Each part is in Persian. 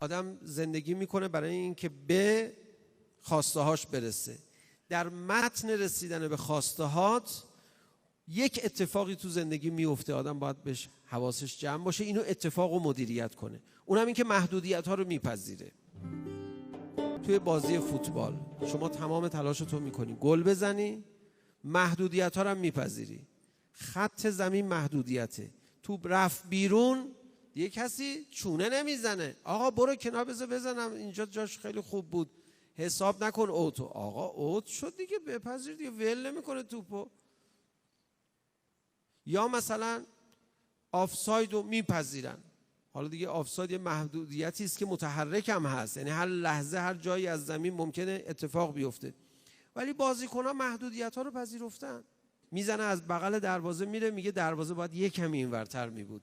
آدم زندگی میکنه برای اینکه به خواسته هاش برسه. در متن رسیدن به خواسته هات یک اتفاقی تو زندگی میفته، آدم باید بهش حواسش جمع باشه، اینو اتفاق رو مدیریت کنه. اونم این که محدودیت ها رو میپذیره. توی بازی فوتبال شما تمام تلاشتو میکنی گل بزنی، محدودیت ها رو هم میپذیری. خط زمین محدودیته، توپ رفت بیرون دیگه کسی چونه نمیزنه، آقا برو کنار بزنم اینجا جاش خیلی خوب بود، حساب نکن اوتو. آقا اوت شد دیگه، بپذیر دیگه، ول نمیکنه توپو. یا مثلا آفساید رو میپذیرن. حالا دیگه آفساید یه محدودیتی است که متحرک هم هست، یعنی هر لحظه هر جایی از زمین ممکنه اتفاق بیفته، ولی بازیکن‌ها محدودیت ها رو پذیرفتن. میزنه از بغل دروازه میره، میگه دروازه باید یک کمی اینورتر میبود.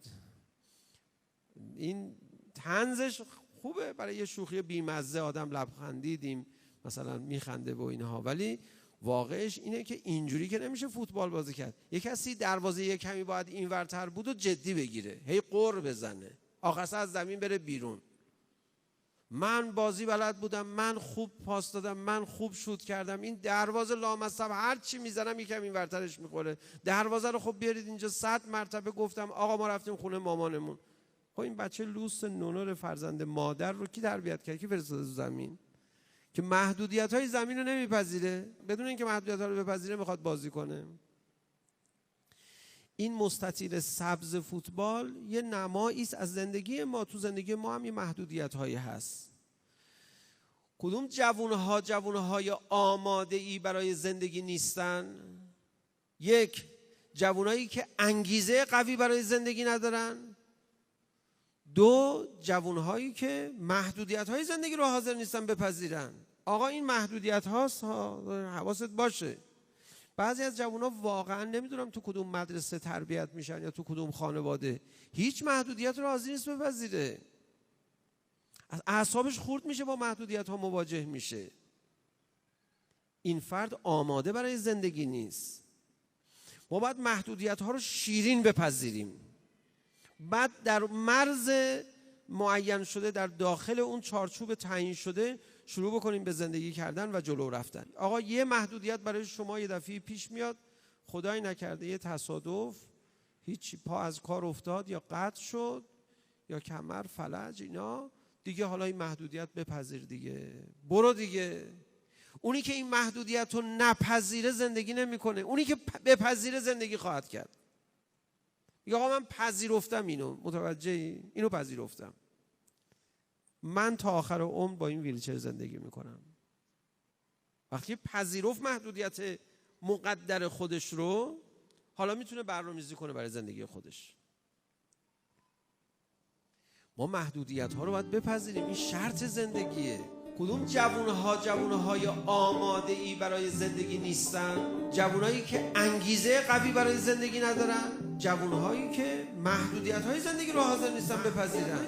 این طنزش خوبه برای یه شوخی بیمزه، آدم لبخندیدیم مثلا میخنده و اینها، ولی واقعش اینه که اینجوری که نمیشه فوتبال بازی کرد. یک کسی دروازه یک کمی باید اینورتر بود و جدی بگیره، هی قر بزنه، آخرش از زمین بره بیرون. من بازی بلد بودم، من خوب پاس دادم، من خوب شوت کردم، این دروازه لامصب هر چی میزنم یکم اینورترش میخوره. دروازه رو خب بیارید اینجا، 100 مرتبه گفتم آقا ما رفتیم خونه مامانمون. خب این بچه لوس نونر فرزند مادر رو کی تربیت کرد؟ کی فرستاده تو زمین که محدودیت های زمین رو نمیپذیره؟ بدون اینکه محدودیت ها رو بپذیره میخواد بازی کنه. این مستطیل سبز فوتبال یه نمایی است از زندگی ما. تو زندگی ما هم یه محدودیت هایی هست. کدوم جوانهای آماده ای برای زندگی نیستن؟ یک، جوانایی که انگیزه قوی برای زندگی ندارن. دو، جوانهایی که محدودیت های زندگی رو حاضر نیستن بپذیرن. آقا این محدودیت هاست، حواست باشه. بعضی از جوانها واقعا نمیدونم تو کدوم مدرسه تربیت میشن یا تو کدوم خانواده، هیچ محدودیت رو حاضر نیست بپذیره. از اعصابش خورد میشه، با محدودیت ها مواجه میشه. این فرد آماده برای زندگی نیست. ما باید محدودیت ها رو شیرین بپذیریم، بعد در مرز معین شده، در داخل اون چارچوب تعیین شده شروع بکنیم به زندگی کردن و جلو رفتن. آقا یه محدودیت برای شما یه دفعه پیش میاد، خدای نکرده یه تصادف، هیچ پا از کار افتاد یا قطع شد یا کمر فلج، اینا دیگه حالا این محدودیت بپذیر دیگه، برو دیگه. اونی که این محدودیت رو نپذیره زندگی نمیکنه، اونی که بپذیره زندگی خواهد کرد. آقا من پذیرفتم اینو، متوجهی؟ اینو پذیرفتم، من تا آخر عمر با این ویلچر زندگی میکنم. وقتی پذیرفت محدودیت مقدر خودش رو، حالا میتونه برنامه‌ریزی کنه برای زندگی خودش. ما محدودیت ها رو باید بپذیریم، این شرط زندگیه. کدوم جوانهای آماده ای برای زندگی نیستن؟ جوانهایی که انگیزه قوی برای زندگی ندارن، جوانهایی که محدودیت های زندگی رو حاضر نیستن بپذیرن.